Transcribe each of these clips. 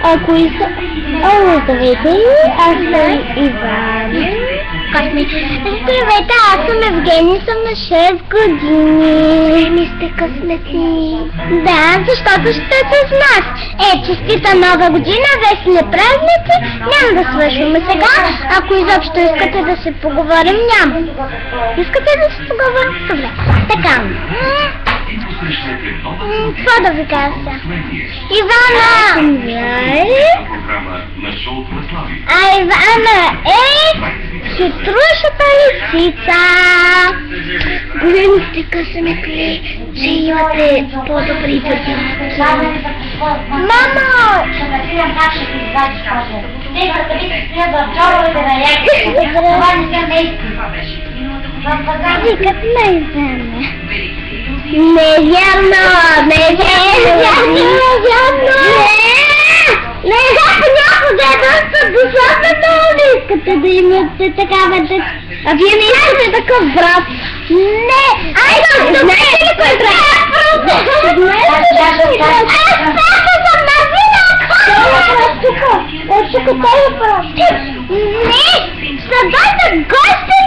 Ако иска... Здравейте, аз съм Иван. Здравейте, аз съм Евгений, съм на 6 години. Ми сте късметни. Да, защото ще с нас. Честита нова година, весели празници. Няма да свършваме сега. Ако изобщо искате да се поговорим, няма. Искате да се поговорим? Добре. Така. Това да ви кажа. Ивана! Ивана хитрушата лисица. Големи сте късметли, че имате по-добри бъдинки. Мамо! Викат ме Ивана. Невярно! Понякога е доста досадно, не искате да имате такава дък. А вие не искате такъв брат? Не! Айде, знаете ли кой брат? За Марвина! Тук той е брат. Не! За дойда гости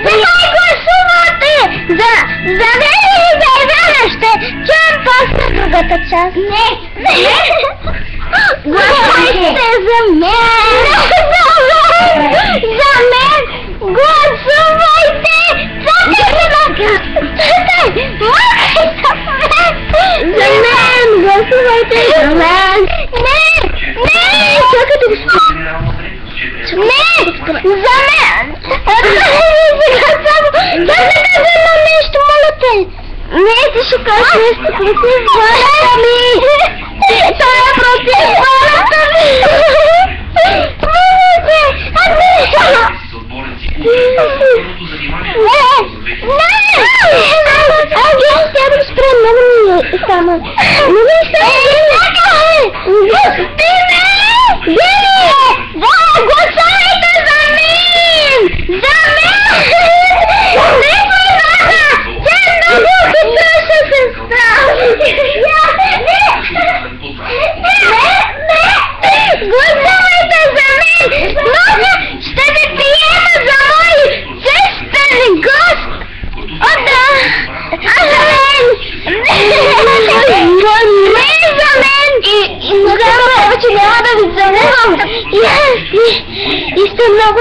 давай гласувате! За мен или за Ивана? Ще чуем после другата част. Не! Гласувайте за мен! За мен! Гласувайте! За мен! Гласувайте за мен! Не! Чакайте го. Не! За мен! Да се казвам нещо, моля те! Не, ти ще кажеш нещо против волята ми! Това е против волята ми! Моля те! Вие ще да спрем, много ми стана. Гласувайте за мен! За мен! Не Ивана! Тя е много хитроша сестра! Гласувайте за мен! Много ще ви приема за мой сестърен гост! О, да! А за мен! Не за мен! И много повече няма да ви занимавам! И сте много